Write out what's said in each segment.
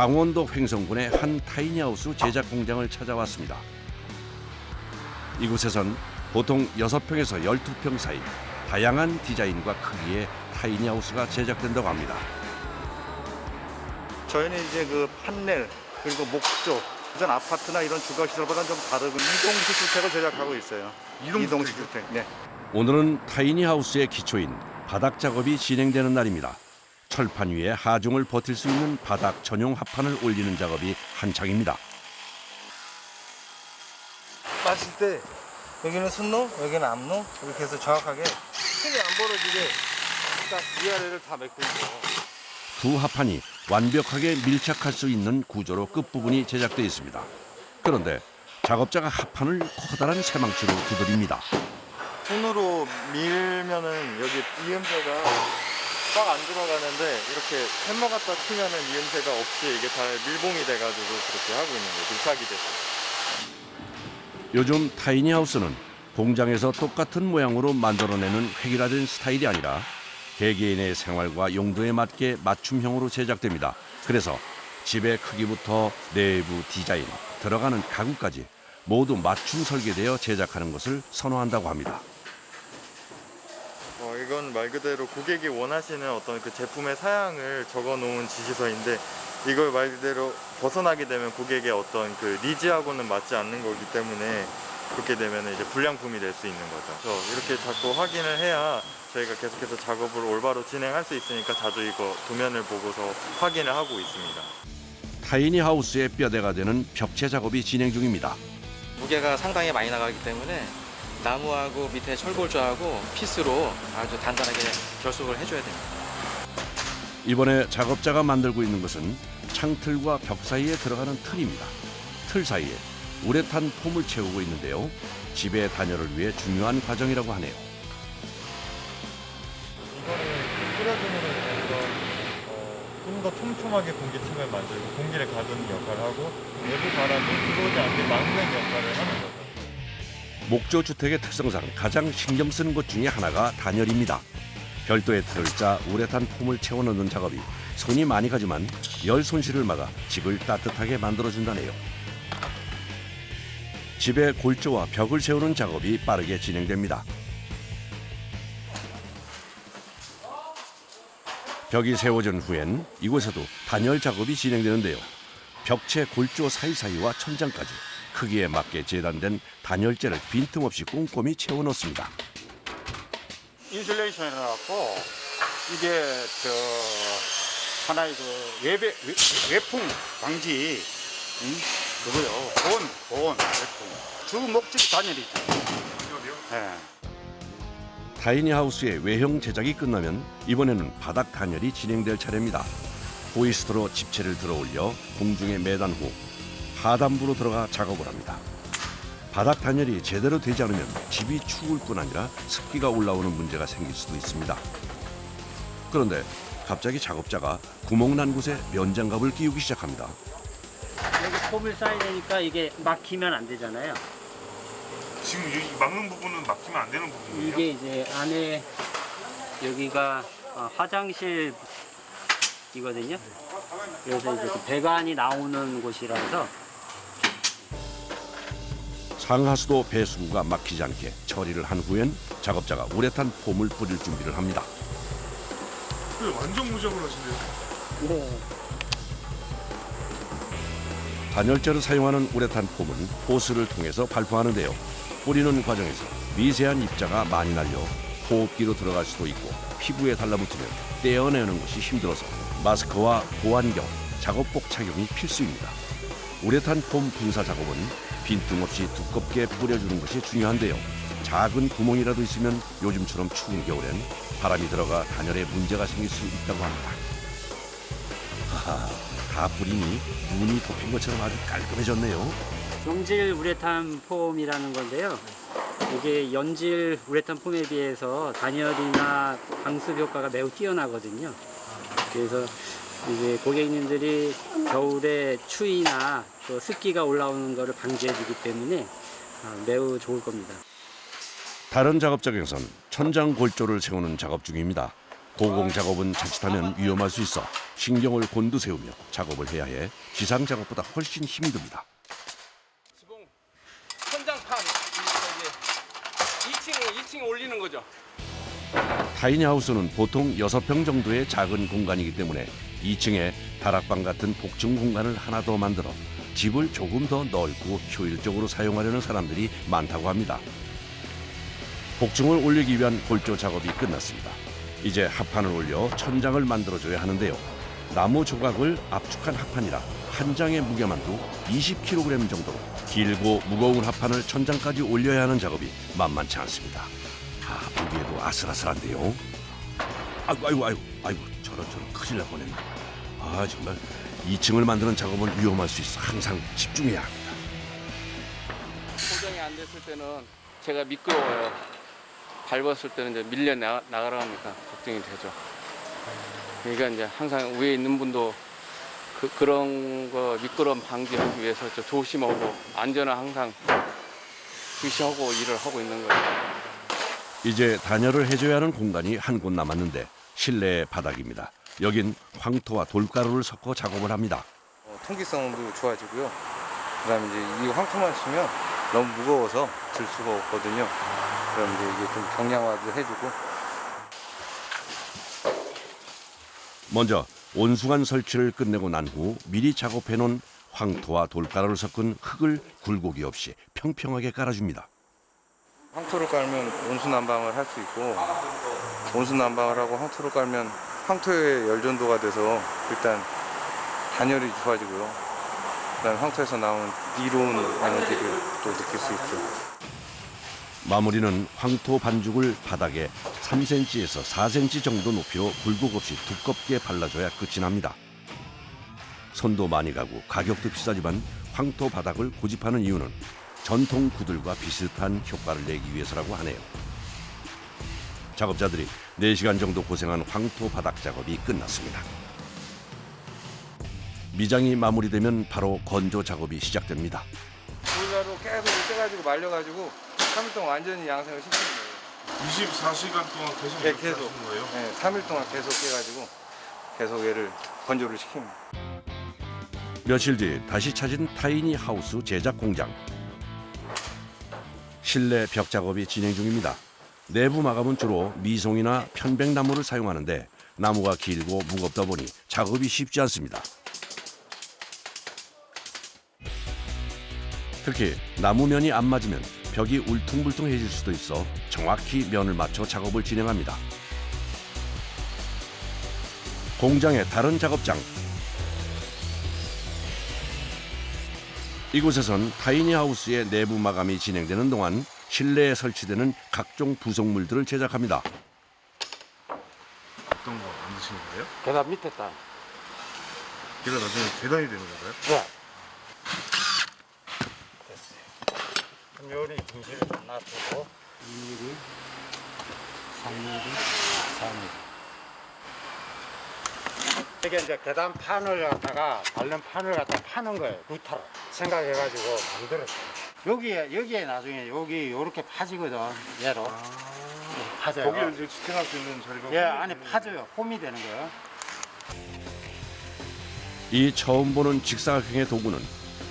강원도 횡성군의 한 타이니하우스 제작 공장을 찾아왔습니다. 이곳에선 보통 6평에서 12평 사이 다양한 디자인과 크기의 타이니하우스가 제작된다고 합니다. 저희는 이제 그 판넬 그리고 목조 이전 아파트나 이런 주거시설보다는 좀 다른 이동식 주택을 제작하고 있어요. 이동식 주택. 네. 오늘은 타이니하우스의 기초인 바닥 작업이 진행되는 날입니다. 철판 위에 하중을 버틸 수 있는 바닥 전용 합판을 올리는 작업이 한창입니다. 마실 때 여기는 순로, 여기는 앞로 이렇게 해서 정확하게 힘이 안 벌어지게 딱 위아래를 다 메고 있죠. 두 합판이 완벽하게 밀착할 수 있는 구조로 끝부분이 제작되어 있습니다. 그런데 작업자가 합판을 커다란 새망치로 두드립니다. 손으로 밀면은 여기 이음새가 꽉 안 들어가는데 이렇게 해머 갖다 치면은 이음새가 없이 이게 다 밀봉이 돼가지고 그렇게 하고 있는 거예요. 밀착이 돼서. 요즘 타이니하우스는 공장에서 똑같은 모양으로 만들어내는 획일화된 스타일이 아니라 개개인의 생활과 용도에 맞게 맞춤형으로 제작됩니다. 그래서 집의 크기부터 내부 디자인, 들어가는 가구까지 모두 맞춤 설계되어 제작하는 것을 선호한다고 합니다. 이건 말 그대로 고객이 원하시는 어떤 그 제품의 사양을 적어놓은 지시서인데 이걸 말 그대로 벗어나게 되면 고객의 어떤 그 니즈하고는 맞지 않는 거기 때문에 그렇게 되면 이제 불량품이 될 수 있는 거죠. 그래서 이렇게 자꾸 확인을 해야 저희가 계속해서 작업을 올바로 진행할 수 있으니까 자주 이거 도면을 보고서 확인을 하고 있습니다. 타이니하우스의 뼈대가 되는 벽체 작업이 진행 중입니다. 무게가 상당히 많이 나가기 때문에 나무하고 밑에 철골조하고 피스로 아주 단단하게 결속을 해줘야 됩니다. 이번에 작업자가 만들고 있는 것은 창틀과 벽 사이에 들어가는 틀입니다. 틀 사이에 우레탄 폼을 채우고 있는데요. 집의 단열을 위해 중요한 과정이라고 하네요. 이거를 뿌려줌으로 인해서 좀 더 촘촘하게 공기층을 만들고 공기를 가두는 역할을 하고 외부 바람이 들어오지 않게 막는 역할을 하는 거죠. 목조 주택의 특성상 가장 신경 쓰는 것 중에 하나가 단열입니다. 별도의 틀을 짜 우레탄 폼을 채워 넣는 작업이 손이 많이 가지만 열 손실을 막아 집을 따뜻하게 만들어준다네요. 집에 골조와 벽을 세우는 작업이 빠르게 진행됩니다. 벽이 세워진 후엔 이곳에도 단열 작업이 진행되는데요. 벽체 골조 사이사이와 천장까지 크기에 맞게 재단된 단열재를 빈틈없이 꼼꼼히 채워 넣습니다. 인슐레이션 해갖고 이게 하나의 외풍 방지 그거요. 보온 외풍. 주 목적 단열이죠. 네. 타이니하우스의 외형 제작이 끝나면 이번에는 바닥 단열이 진행될 차례입니다. 호이스트로 집체를 들어올려 공중에 매단 후 하단부로 들어가 작업을 합니다. 바닥 단열이 제대로 되지 않으면 집이 추울 뿐 아니라 습기가 올라오는 문제가 생길 수도 있습니다. 그런데 갑자기 작업자가 구멍난 곳에 면장갑을 끼우기 시작합니다. 여기 폼을 쌓아야 되니까 이게 막히면 안 되잖아요. 지금 여기 막는 부분은 막히면 안 되는 부분이에요? 이게 이제 안에 여기가 화장실이거든요. 그래서 이제 그 배관이 나오는 곳이라서 상하수도 배수구가 막히지 않게 처리를 한 후엔 작업자가 우레탄 폼을 뿌릴 준비를 합니다. 완전 무작을 하시네요. 네. 단열재로 사용하는 우레탄 폼은 호스를 통해서 발포하는데요. 뿌리는 과정에서 미세한 입자가 많이 날려 호흡기로 들어갈 수도 있고 피부에 달라붙으면 떼어내는 것이 힘들어서 마스크와 보안경, 작업복 착용이 필수입니다. 우레탄 폼 분사 작업은 빈틈없이 두껍게 뿌려주는 것이 중요한데요. 작은 구멍이라도 있으면 요즘처럼 추운 겨울엔 바람이 들어가 단열에 문제가 생길 수 있다고 합니다. 하하, 다 뿌리니 눈이 덮인 것처럼 아주 깔끔해졌네요. 용질 우레탄 폼이라는 건데요. 이게 연질 우레탄 폼에 비해서 단열이나 방수 효과가 매우 뛰어나거든요. 그래서 이제 고객님들이 겨울에 추위나 또 습기가 올라오는 것을 방지해주기 때문에 매우 좋을 겁니다. 다른 작업장에선 천장 골조를 세우는 작업 중입니다. 고공 작업은 자칫하면 위험할 수 있어 신경을 곤두세우며 작업을 해야 해 지상 작업보다 훨씬 힘이 듭니다. 지붕 천장판 2층에 올리는 거죠. 타이니하우스는 보통 6평 정도의 작은 공간이기 때문에 2층에 다락방 같은 복층 공간을 하나 더 만들어 집을 조금 더 넓고 효율적으로 사용하려는 사람들이 많다고 합니다. 복층을 올리기 위한 골조 작업이 끝났습니다. 이제 합판을 올려 천장을 만들어줘야 하는데요. 나무 조각을 압축한 합판이라 한 장의 무게만도 20kg 정도로 길고 무거운 합판을 천장까지 올려야 하는 작업이 만만치 않습니다. 보기에도 아슬아슬한데요. 아이고, 저런 큰일 날 뻔했네. 정말 2층을 만드는 작업은 위험할 수 있어 항상 집중해야 합니다. 고정이 안 됐을 때는 제가 미끄러워요. 밟았을 때는 이제 밀려 나가라 하니까 걱정이 되죠. 그러니까 이제 항상 위에 있는 분도 그런 거 미끄럼 방지하기 위해서 좀 조심하고 안전을 항상 주시하고 일을 하고 있는 거예요. 이제 단열을 해줘야 하는 공간이 한 곳 남았는데 실내 바닥입니다. 여긴 황토와 돌가루를 섞어 작업을 합니다. 통기성도 좋아지고요. 그다음에 이제 이 황토만 치면 너무 무거워서 들 수가 없거든요. 그럼 이제 이게 좀 경량화도 해주고. 먼저 온수관 설치를 끝내고 난 후 미리 작업해놓은 황토와 돌가루를 섞은 흙을 굴곡이 없이 평평하게 깔아줍니다. 황토를 깔면 온수 난방을 할 수 있고, 온수 난방을 하고 황토를 깔면 황토의 열전도가 돼서 일단 단열이 좋아지고요. 그다음 황토에서 나오는 이로운 에너지를 또 느낄 수 있죠. 마무리는 황토 반죽을 바닥에 3cm에서 4cm 정도 높이로 굴곡 없이 두껍게 발라줘야 끝이 납니다. 손도 많이 가고 가격도 비싸지만 황토 바닥을 고집하는 이유는 전통 구들과 비슷한 효과를 내기 위해서라고 하네요. 작업자들이 4시간 정도 고생한 황토 바닥 작업이 끝났습니다. 미장이 마무리되면 바로 건조 작업이 시작됩니다. 보일러로 계속 떼가지고 말려가지고 3일 동안 완전히 양생을 시키는 거예요. 24시간 동안 계속 네, 이렇게 계속. 하시는 거예요? 네, 3일 동안 계속 깨가지고 계속 얘를 건조를 시킵니다. 며칠 뒤 다시 찾은 타이니 하우스 제작 공장. 실내 벽 작업이 진행 중입니다. 내부 마감은 주로 미송이나 편백나무를 사용하는데 나무가 길고 무겁다 보니 작업이 쉽지 않습니다. 특히 나무면이 안 맞으면 벽이 울퉁불퉁해질 수도 있어 정확히 면을 맞춰 작업을 진행합니다. 공장의 다른 작업장. 이곳에선 타이니하우스의 내부 마감이 진행되는 동안 실내에 설치되는 각종 부속물들을 제작합니다. 어떤 거 만드시는 거예요? 계단 밑에 딱. 이거 나중에 계단이 되는 건가요? 네. 요리 분실을 좀 놔두고 2mm, 3mm, 4mm. 이게 이제 계단판을 갖다가 다른 판을 갖다 파는 거예요. 구타로 생각해가지고 만들었어요. 여기에 나중에 여기 요렇게 파지거든. 얘로 파져요. 거기에 이제 지탱할 수 있는 자리가 예, 안에 파져요. 홈이 되는 거예요. 이 처음 보는 직사각형의 도구는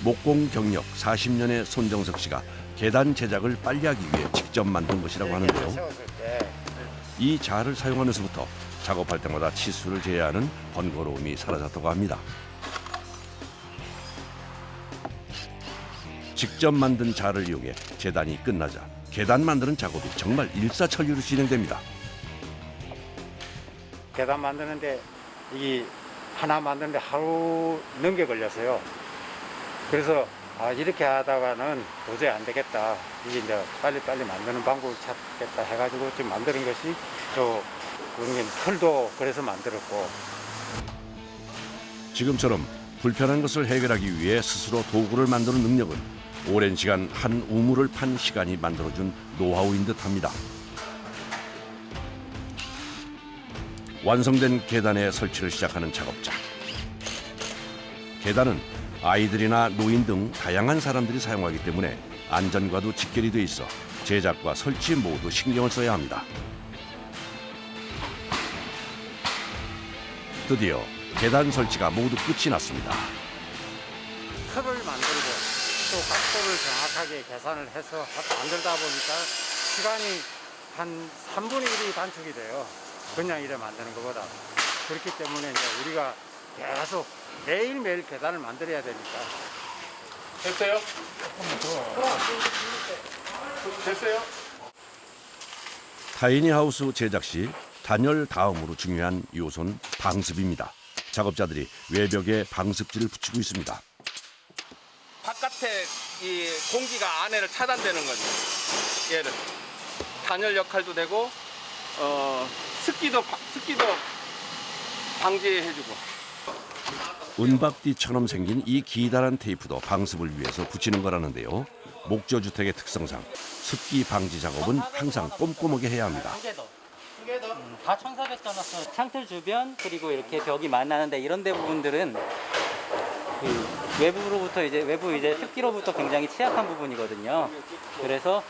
목공 경력 40년의 손정석 씨가 계단 제작을 빨리 하기 위해 직접 만든 것이라고 하는데요. 세웠을 때 이 자를 사용하면서부터 작업할 때마다 치수를 재야 하는 번거로움이 사라졌다고 합니다. 직접 만든 자를 이용해 재단이 끝나자 계단 만드는 작업이 정말 일사천리로 진행됩니다. 계단 만드는데 이 하나 만드는데 하루 넘게 걸렸어요. 그래서 이렇게 하다가는 도저히 안 되겠다. 이게 이제 빨리빨리 만드는 방법을 찾겠다 해가지고 지금 만드는 것이 또 그런 틀도 그래서 만들었고. 지금처럼 불편한 것을 해결하기 위해 스스로 도구를 만드는 능력은 오랜 시간 한 우물을 판 시간이 만들어준 노하우인 듯합니다. 완성된 계단에 설치를 시작하는 작업자. 계단은 아이들이나 노인 등 다양한 사람들이 사용하기 때문에 안전과도 직결이 돼 있어 제작과 설치 모두 신경을 써야 합니다. 드디어 계단 설치가 모두 끝이 났습니다. 틀을 만들고 또 각도를 정확하게 계산을 해서 만들다 보니까 시간이 한 3분의 1이 단축이 돼요. 그냥 이래 만드는 것보다. 그렇기 때문에 이제 우리가 계속 매일매일 계단을 만들어야 되니까. 됐어요? 됐어요? 타이니하우스 제작 시 단열 다음으로 중요한 요소는 방습입니다. 작업자들이 외벽에 방습지를 붙이고 있습니다. 바깥에 이 공기가 안에를 차단되는 거죠. 얘를 단열 역할도 되고 습기도 방지해주고. 은박띠처럼 생긴 이 기다란 테이프도 방습을 위해서 붙이는 거라는데요. 목조주택의 특성상 습기 방지 작업은 항상 꼼꼼하게 해야 합니다. 다 1,400 써놨어. 창틀 주변 그리고 이렇게 벽이 만나는데 이런 데 부분들은 그 외부 이제 습기로부터 굉장히 취약한 부분이거든요. 그래서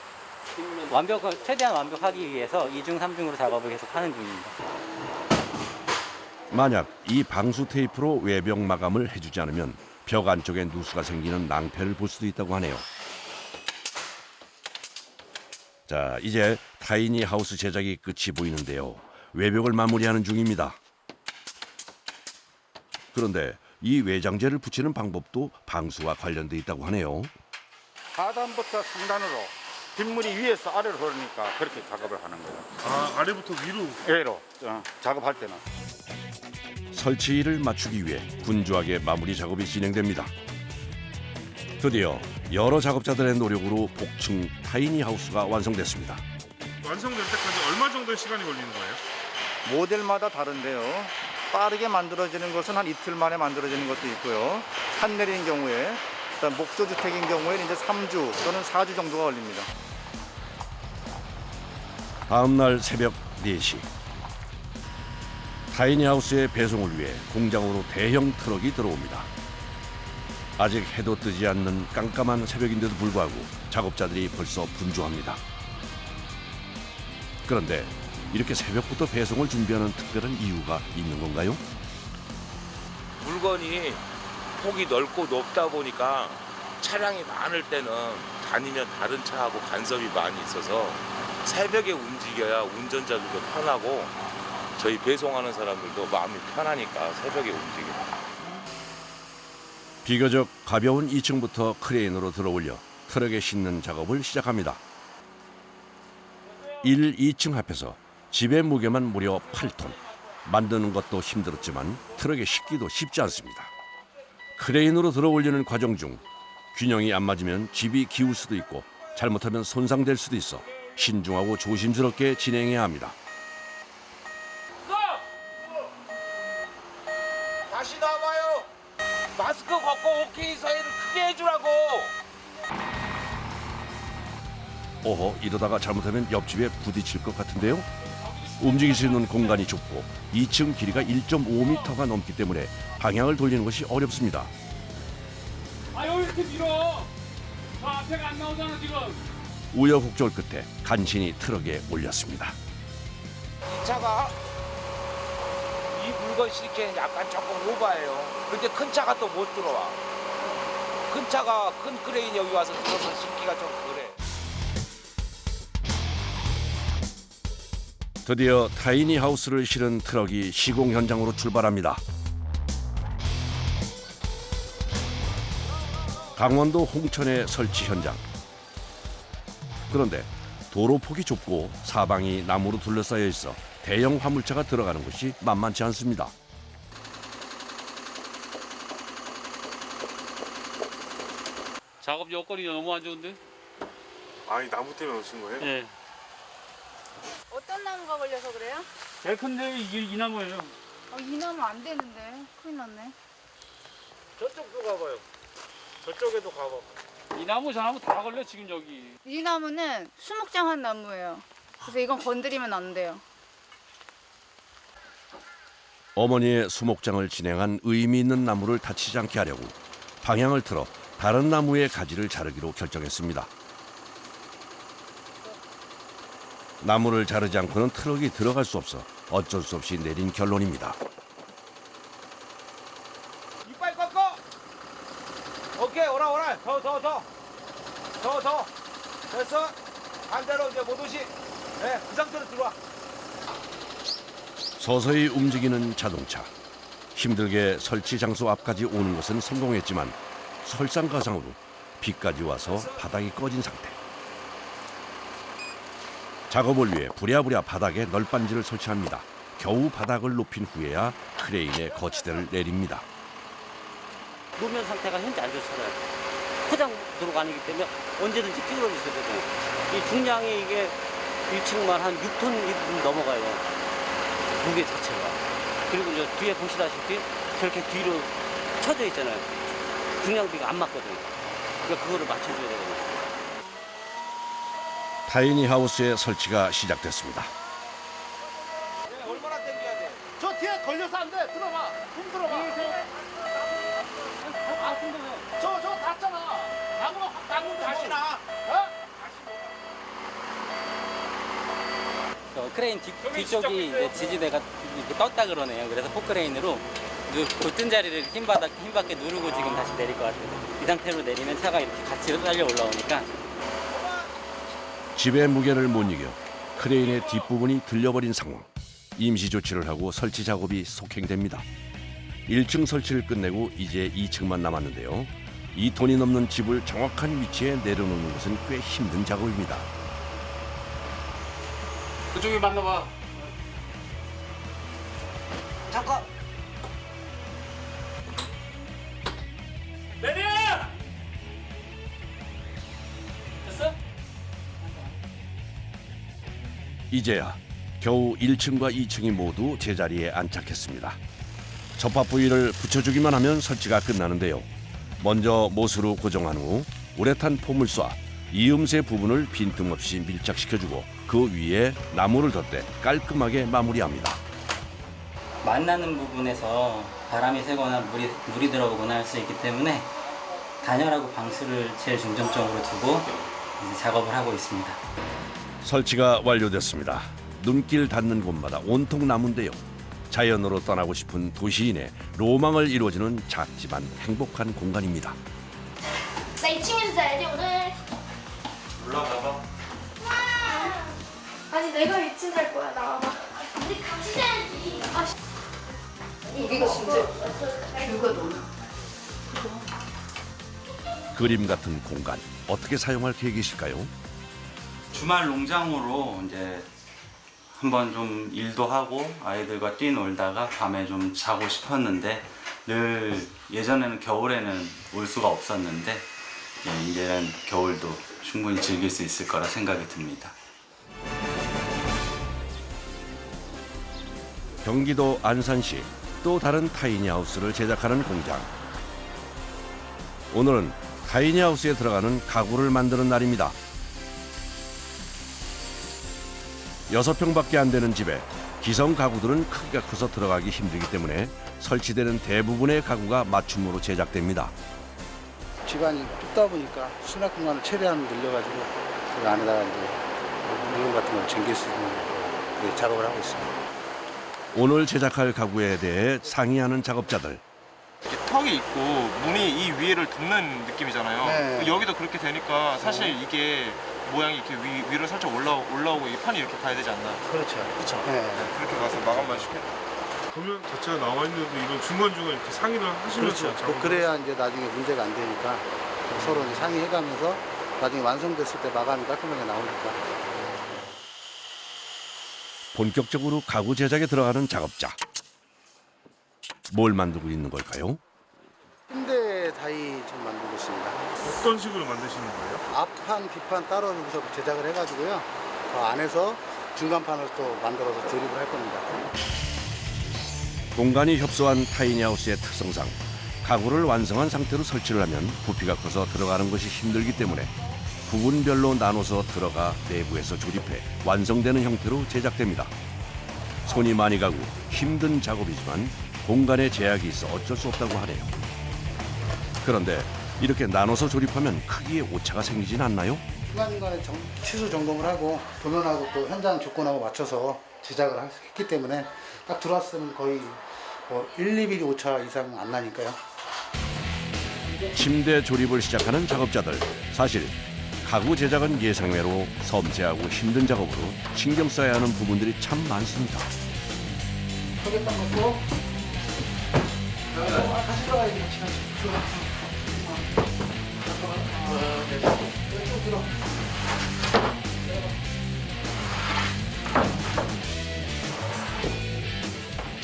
최대한 완벽하기 위해서 2중, 3중으로 작업을 계속 하는 중입니다. 만약 이 방수 테이프로 외벽 마감을 해주지 않으면 벽 안쪽에 누수가 생기는 낭패를 볼 수도 있다고 하네요. 자, 이제 타이니하우스 제작이 끝이 보이는데요. 외벽을 마무리하는 중입니다. 그런데 이 외장재를 붙이는 방법도 방수와 관련돼 있다고 하네요. 하단부터 상단으로 빗물이 위에서 아래로 흐르니까 그렇게 작업을 하는 거예요. 아, 아래부터 위로. 예로 작업할 때는. 설치를 맞추기 위해 분주하게 마무리 작업이 진행됩니다. 드디어 여러 작업자들의 노력으로 복층 타이니하우스가 완성됐습니다. 완성될 때까지 얼마 정도의 시간이 걸리는 거예요? 모델마다 다른데요. 빠르게 만들어지는 것은 한 이틀 만에 만들어지는 것도 있고요. 한내리는 경우에, 일단 목조주택인 경우에는 이제 3주 또는 4주 정도가 걸립니다. 다음 날 새벽 4시. 타이니하우스의 배송을 위해 공장으로 대형 트럭이 들어옵니다. 아직 해도 뜨지 않는 깜깜한 새벽인데도 불구하고 작업자들이 벌써 분주합니다. 그런데 이렇게 새벽부터 배송을 준비하는 특별한 이유가 있는 건가요? 물건이 폭이 넓고 높다 보니까 차량이 많을 때는 다니면 다른 차하고 간섭이 많이 있어서 새벽에 움직여야 운전자들도 편하고 저희 배송하는 사람들도 마음이 편하니까 새벽에 움직입니다. 비교적 가벼운 2층부터 크레인으로 들어올려 트럭에 싣는 작업을 시작합니다. 1, 2층 합해서 집의 무게만 무려 8톤. 만드는 것도 힘들었지만 트럭에 싣기도 쉽지 않습니다. 크레인으로 들어올리는 과정 중 균형이 안 맞으면 집이 기울 수도 있고 잘못하면 손상될 수도 있어 신중하고 조심스럽게 진행해야 합니다. 다시 나와봐요. 마스크 벗고 오케이 사인을 크게 해주라고. 어허, 이러다가 잘못하면 옆집에 부딪힐 것 같은데요? 움직일 수 있는 공간이 좁고 2층 길이가 1.5m가 넘기 때문에 방향을 돌리는 것이 어렵습니다. 아, 여기 이렇게 밀어. 앞에가 안 나오잖아 지금. 우여곡절 끝에 간신히 트럭에 올렸습니다. 이 차가 이 물건 싣기에는 약간 조금 오버해요. 근데 큰 차가 또 못 들어와. 큰 차가 큰 크레인이 여기 와서 들어서 싣기가 좀 그래. 드디어 타이니하우스를 실은 트럭이 시공 현장으로 출발합니다. 강원도 홍천의 설치 현장. 그런데 도로폭이 좁고 사방이 나무로 둘러싸여 있어 대형 화물차가 들어가는 것이 만만치 않습니다. 작업 여건이 너무 안 좋은데? 아니, 나무 때문에 오신 거예요? 예. 어떤 나무가 걸려서 그래요? 제일 큰데 이 나무예요. 이 나무 안 되는데. 큰일 났네. 저쪽도 가봐요. 저쪽에도 가봐. 이 나무 저 나무 다 걸려 지금 여기. 이 나무는 수목장한 나무예요. 그래서 이건 건드리면 안 돼요. 어머니의 수목장을 진행한 의미 있는 나무를 다치지 않게 하려고 방향을 틀어 다른 나무의 가지를 자르기로 결정했습니다. 나무를 자르지 않고는 트럭이 들어갈 수 없어 어쩔 수 없이 내린 결론입니다. 오케이, 오라. 더. 됐어? 반대로 이제 못 오시. 네, 그 상태로 들어와. 서서히 움직이는 자동차. 힘들게 설치 장소 앞까지 오는 것은 성공했지만 설상가상으로 비까지 와서 바닥이 꺼진 상태. 작업을 위해 부랴부랴 바닥에 널빤지를 설치합니다. 겨우 바닥을 높인 후에야 크레인에 거치대를 내립니다. 노면 상태가 현재 안 좋잖아요. 포장 들어가기 때문에 언제든지 끼어올 수 있거든요. 이 중량이 이게 1층만 한 6톤 넘어가요. 무게 자체가. 그리고 이제 뒤에 보시다시피 저렇게 뒤로 쳐져 있잖아요. 중량비가 안 맞거든요. 그러니까 그거를 맞춰줘야 되거든요. 타이니 하우스의 설치가 시작됐습니다. 얼마나 당겨야 돼? 저 뒤에 걸려서 안 돼. 들어봐. 좀 들어봐. 저 닿잖아. 나무 다시 나. 크레인 뒤쪽이 이제 지지대가 이렇게 떴다 그러네요. 그래서 포크레인으로 뜬 자리를 힘받게 누르고 지금 다시 내릴 것 같아요. 이 상태로 내리면 차가 이렇게 같이 달려 올라오니까. 집의 무게를 못 이겨 크레인의 뒷부분이 들려버린 상황. 임시 조치를 하고 설치 작업이 속행됩니다. 1층 설치를 끝내고 이제 2층만 남았는데요. 2톤이 넘는 집을 정확한 위치에 내려놓는 것은 꽤 힘든 작업입니다. 그쪽에 만나봐. 잠깐. 내려! 됐어? 이제야 겨우 1층과 2층이 모두 제자리에 안착했습니다. 접합 부위를 붙여주기만 하면 설치가 끝나는데요. 먼저 못으로 고정한 후 우레탄 폼을 쏴 이음새 부분을 빈틈없이 밀착시켜주고 그 위에 나무를 덧대 깔끔하게 마무리합니다. 만나는 부분에서 바람이 새거나 물이 들어오거나 할 수 있기 때문에 단열하고 방수를 제일 중점적으로 두고 이제 작업을 하고 있습니다. 설치가 완료됐습니다. 눈길 닿는 곳마다 온통 나무인데요. 자연으로 떠나고 싶은 도시인의 로망을 이루어주는 작지만 행복한 공간입니다. 나 2층에서 자야지 오늘. 올라가봐. 아니 내가 2층 잘 거야. 나와봐. 우리 같이 자야지. 여기가 진짜 뷰가 너무. 그림 같은 공간 어떻게 사용할 계획이실까요? 주말 농장으로 이제 한번 좀 일도 하고 아이들과 뛰놀다가 밤에 좀 자고 싶었는데 늘 예전에는 겨울에는 올 수가 없었는데 이제는 겨울도 충분히 즐길 수 있을 거라 생각이 듭니다. 경기도 안산시 또 다른 타이니하우스를 제작하는 공장. 오늘은 타이니하우스에 들어가는 가구를 만드는 날입니다. 6평밖에 안 되는 집에 기성 가구들은 크기가 커서 들어가기 힘들기 때문에 설치되는 대부분의 가구가 맞춤으로 제작됩니다. 집안이 좁다 보니까 수납 공간을 최대한 늘려가지고 그 안에다가 이제 물건 같은 걸 쟁길 수 있는 작업을 하고 있습니다. 오늘 제작할 가구에 대해 상의하는 작업자들. 턱이 있고 문이 이 위를 덮는 느낌이잖아요. 네. 여기도 그렇게 되니까 사실 이게 모양이 이렇게 위로 살짝 올라오고 이 판이 이렇게 가야 되지 않나. 그렇죠. 그렇죠. 네. 그렇게 가서 마감만 시켜요. 도면 자체가 나와 있는데도 이런 중간중간 이렇게 상의를 하시면서 그렇죠. 그래야 이제 나중에 문제가 안 되니까 서로 이제 상의해가면서 나중에 완성됐을 때 마감이 깔끔하게 나오니까. 본격적으로 가구 제작에 들어가는 작업자. 뭘 만들고 있는 걸까요? 침대 다이 좀 만들고 있습니다. 어떤 식으로 만드시는 거예요? 앞판, 뒷판 따로 여기서 제작을 해가지고요. 그 안에서 중간판을 또 만들어서 조립을 할 겁니다. 공간이 협소한 타이니하우스의 특성상 가구를 완성한 상태로 설치를 하면 부피가 커서 들어가는 것이 힘들기 때문에 부분별로 나눠서 들어가 내부에서 조립해 완성되는 형태로 제작됩니다. 손이 많이 가고 힘든 작업이지만 공간에 제약이 있어 어쩔 수 없다고 하네요. 그런데 이렇게 나눠서 조립하면 크기에 오차가 생기진 않나요? 중간중간에 치수 점검을 하고 도면하고 또 현장 조건하고 맞춰서 제작을 했기 때문에 딱 들어왔을 때는 거의 1, 2mm 오차 이상 안 나니까요. 침대 조립을 시작하는 작업자들. 사실 가구 제작은 예상외로 섬세하고 힘든 작업으로 신경 써야 하는 부분들이 참 많습니다. 소개팅 먹고 같이 들어가야지. 같이.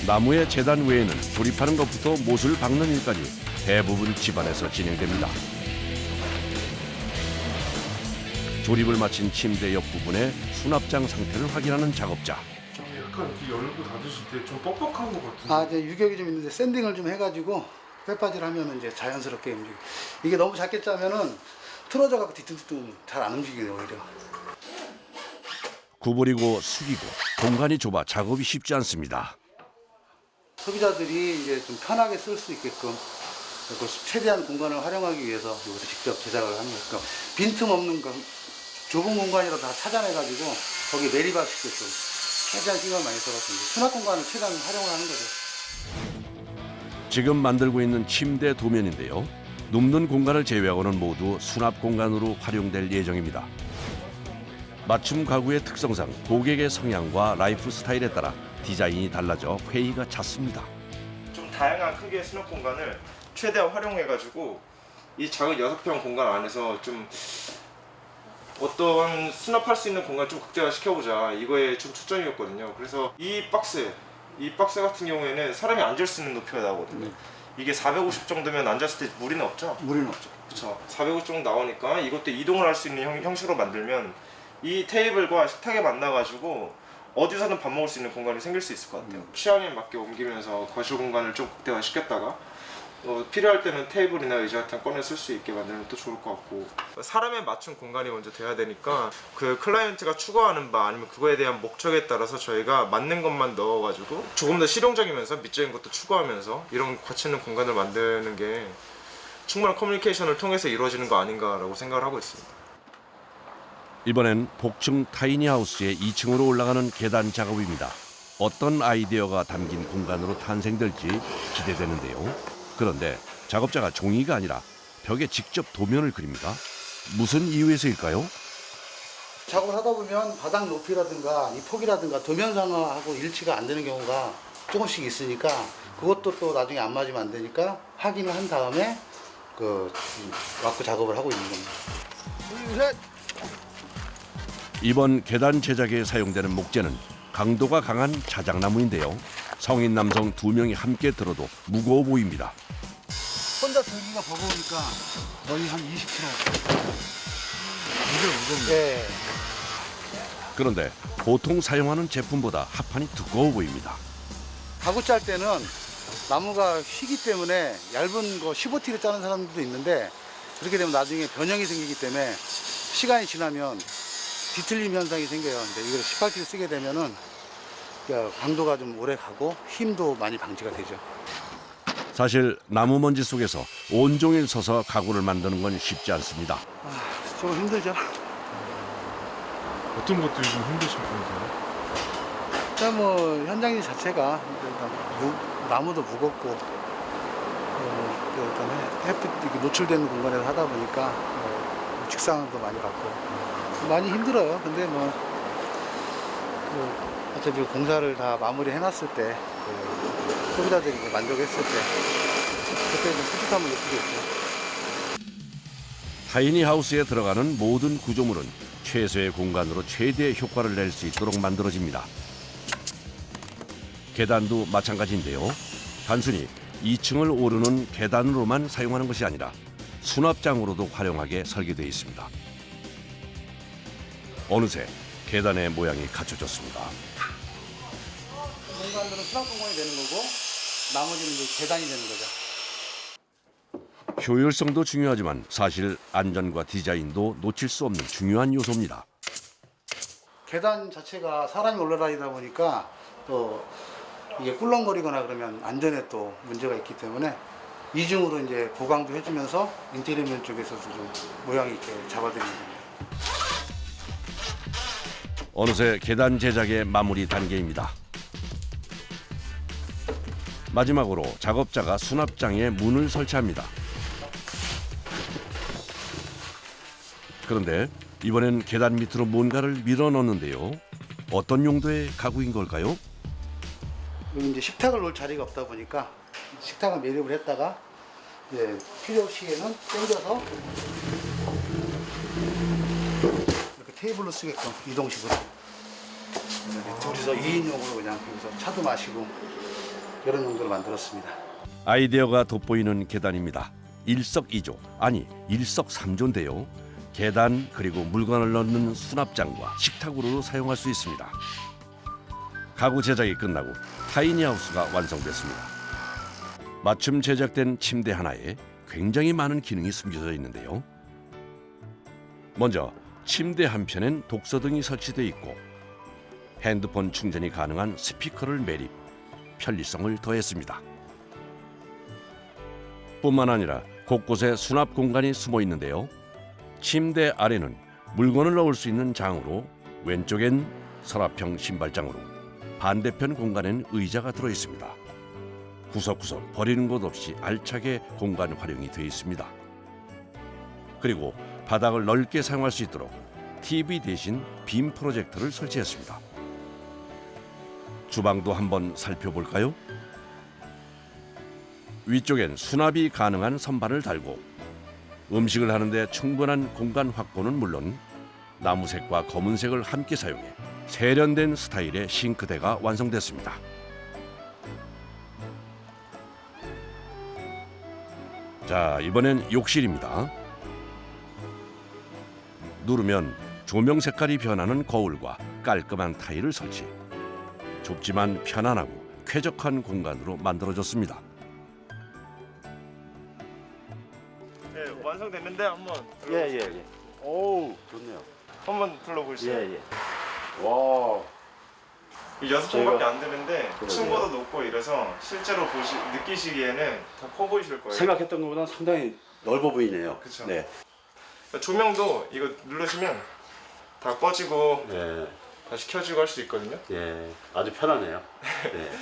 나무의 재단 외에는 조립하는 것부터 못을 박는 일까지 대부분 집안에서 진행됩니다. 조립을 마친 침대 옆부분의 수납장 상태를 확인하는 작업자. 약간 이렇게 열고 닫으실 때 좀 뻑뻑한 것 같은데. 아, 이제 유격이 좀 있는데 샌딩을 좀 해가지고 빼빠질 하면은 이제 자연스럽게 움직여. 이게 너무 작게 짜면은 틀어져 갖고 뒤뚱뒤뚱 잘 안 움직이네요, 오히려. 구부리고 숙이고 공간이 좁아 작업이 쉽지 않습니다. 소비자들이 이제 좀 편하게 쓸 수 있게끔 최대한 공간을 활용하기 위해서 여기서 직접 제작을 합니다. 그러니까 빈틈없는 좁은 공간이라도 다 찾아내가지고 거기에 매립할 수 있게끔 최대한 신경을 많이 써서 수납 공간을 최대한 활용을 하는 거죠. 지금 만들고 있는 침대 도면인데요. 눕는 공간을 제외하고는 모두 수납 공간으로 활용될 예정입니다. 맞춤 가구의 특성상 고객의 성향과 라이프 스타일에 따라 디자인이 달라져 회의가 잦습니다. 좀 다양한 크기의 수납 공간을 최대한 활용해가지고 이 작은 6평 공간 안에서 좀 어떤 수납할 수 있는 공간을 좀 극대화시켜보자, 이거에 좀 초점이었거든요. 그래서 이 박스 같은 경우에는 사람이 앉을 수 있는 높이가 나오거든요. 이게 450 정도면 앉았을 때 무리는 없죠? 무리는 없죠. 그렇죠. 450 정도 나오니까 이것도 이동을 할 수 있는 형식으로 만들면 이 테이블과 식탁에 만나가지고 어디서든 밥 먹을 수 있는 공간이 생길 수 있을 것 같아요. 취향에 맞게 옮기면서 거실 공간을 좀 극대화시켰다가 필요할 때는 테이블이나 의자 같은 꺼내 쓸 수 있게 만들면 또 좋을 것 같고, 사람에 맞춘 공간이 먼저 돼야 되니까 그 클라이언트가 추구하는 바 아니면 그거에 대한 목적에 따라서 저희가 맞는 것만 넣어가지고 조금 더 실용적이면서 미적인 것도 추구하면서 이런 가치 있는 공간을 만드는 게 충분한 커뮤니케이션을 통해서 이루어지는 거 아닌가라고 생각을 하고 있습니다. 이번엔 복층 타이니하우스의 2층으로 올라가는 계단 작업입니다. 어떤 아이디어가 담긴 공간으로 탄생될지 기대되는데요. 그런데 작업자가 종이가 아니라 벽에 직접 도면을 그립니다. 무슨 이유에서일까요? 작업을 하다 보면 바닥 높이라든가 이 폭이라든가 도면상하고 일치가 안 되는 경우가 조금씩 있으니까 그것도 또 나중에 안 맞으면 안 되니까 확인을 한 다음에 와크 작업을 하고 있는 겁니다. 이번 계단 제작에 사용되는 목재는 강도가 강한 자작나무인데요. 성인 남성 2명이 함께 들어도 무거워 보입니다. 혼자 들기가 버거우니까 거의 한 20kg. 무겁네. 네. 그런데 보통 사용하는 제품보다 합판이 두꺼워 보입니다. 가구 짤 때는 나무가 휘기 때문에 얇은 거 15T를 짜는 사람들도 있는데 그렇게 되면 나중에 변형이 생기기 때문에 시간이 지나면 뒤틀림 현상이 생겨요. 근데 이걸 18T를 쓰게 되면은 강도가 좀 오래 가고 힘도 많이 방지가 되죠. 사실 나무 먼지 속에서 온종일 서서 가구를 만드는 건 쉽지 않습니다. 좀 힘들죠. 어떤 것들이 좀 힘드신 편이세요? 일단 뭐 현장일 자체가 나무도 무겁고 일단 햇빛 노출되는 공간에서 하다 보니까 직상도 많이 받고 많이 힘들어요. 근데 어차피 공사를 다 마무리 해놨을 때 소비자들이 만족했을 때 그때 좀 뿌듯함을 느끼겠죠. 타이니하우스에 들어가는 모든 구조물은 최소의 공간으로 최대의 효과를 낼 수 있도록 만들어집니다. 계단도 마찬가지인데요. 단순히 2층을 오르는 계단으로만 사용하는 것이 아니라 수납장으로도 활용하게 설계되어 있습니다. 어느새 계단의 모양이 갖춰졌습니다. 공간들은 수납 공간이 되는 거고 나머지는 이제 계단이 되는 거죠. 효율성도 중요하지만 사실 안전과 디자인도 놓칠 수 없는 중요한 요소입니다. 계단 자체가 사람이 올라다니다 보니까 또 이게 꿀렁거리거나 그러면 안전에 또 문제가 있기 때문에 이중으로 이제 보강도 해주면서 인테리어 쪽에서도 좀 모양이 있게 잡아드리는 겁니다. 어느새 계단 제작의 마무리 단계입니다. 마지막으로 작업자가 수납장에 문을 설치합니다. 그런데 이번엔 계단 밑으로 뭔가를 밀어넣는데요. 어떤 용도의 가구인 걸까요? 여기 이제 식탁을 놓을 자리가 없다 보니까 식탁을 매립을 했다가 이제 필요 시에는 당겨서 이렇게 테이블로 쓰게끔 이동식으로 둘이서 2인용으로 그냥 거기서 차도 마시고 이런 용도로 만들었습니다. 아이디어가 돋보이는 계단입니다. 일석이조, 아니 일석삼조인데요. 계단 그리고 물건을 넣는 수납장과 식탁으로 사용할 수 있습니다. 가구 제작이 끝나고 타이니하우스가 완성됐습니다. 맞춤 제작된 침대 하나에 굉장히 많은 기능이 숨겨져 있는데요. 먼저 침대 한편엔 독서등이 설치되어 있고 핸드폰 충전이 가능한 스피커를 매립, 편리성을 더했습니다. 뿐만 아니라 곳곳에 수납 공간이 숨어 있는데요. 침대 아래는 물건을 넣을 수 있는 장으로, 왼쪽엔 서랍형 신발장으로, 반대편 공간엔 의자가 들어 있습니다. 구석구석 버리는 곳 없이 알차게 공간 활용이 되어 있습니다. 그리고 바닥을 넓게 사용할 수 있도록 TV 대신 빔 프로젝터를 설치했습니다. 주방도 한번 살펴볼까요? 위쪽엔 수납이 가능한 선반을 달고 음식을 하는데 충분한 공간 확보는 물론 나무색과 검은색을 함께 사용해 세련된 스타일의 싱크대가 완성됐습니다. 자, 이번엔 욕실입니다. 누르면 조명 색깔이 변하는 거울과 깔끔한 타일을 설치. 좁지만 편안하고 쾌적한 공간으로 만들어졌습니다. 네, 완성됐는데 한번 예. 오, 좋네요. 한번 둘러보시죠. 예. 와. 6평밖에 제가- 안 되는데 층고도 높고 이래서 실제로 느끼시기에는 더 커 보이실 거예요. 생각했던 것보다 상당히 넓어 보이네요. 그쵸. 네. 조명도 이거 누르시면 다 꺼지고 네. 다시 켜지고 할 수 있거든요. 예. 아주 편하네요. 네.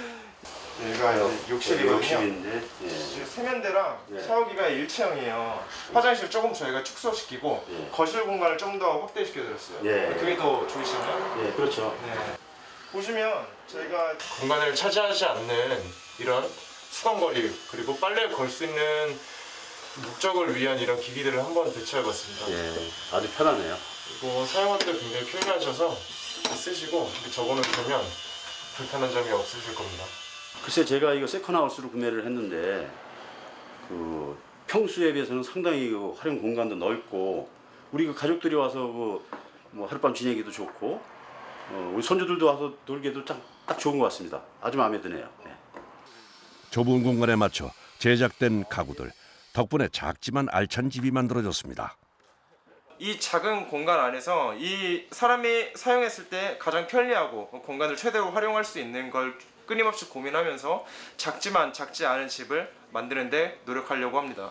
여기가 욕실이거든요. 욕실인데. 예. 세면대랑 네. 샤워기가 일체형이에요. 화장실 조금 저희가 축소시키고 예. 거실 공간을 좀 더 확대시켜 드렸어요. 예. 그게 더 좋으시잖아요. 예, 그렇죠. 네. 보시면 저희가 공간을 차지하지 않는 이런 수건거리 그리고 빨래를 걸 수 있는 목적을 위한 이런 기기들을 한번 대체해봤습니다. 예. 아주 편하네요. 그리고 사용할 때 굉장히 편리하셔서 쓰시고 적어놓으시면 불편한 점이 없으실 겁니다. 글쎄 제가 이거 세컨하우스로 구매를 했는데 그 평수에 비해서는 상당히 그 활용 공간도 넓고 우리 그 가족들이 와서 그 뭐 하룻밤 지내기도 좋고 우리 손주들도 와서 놀기도 딱 좋은 것 같습니다. 아주 마음에 드네요. 네. 좁은 공간에 맞춰 제작된 가구들 덕분에 작지만 알찬 집이 만들어졌습니다. 이 작은 공간 안에서 이 사람이 사용했을 때 가장 편리하고 공간을 최대로 활용할 수 있는 걸 끊임없이 고민하면서 작지만 작지 않은 집을 만드는 데 노력하려고 합니다.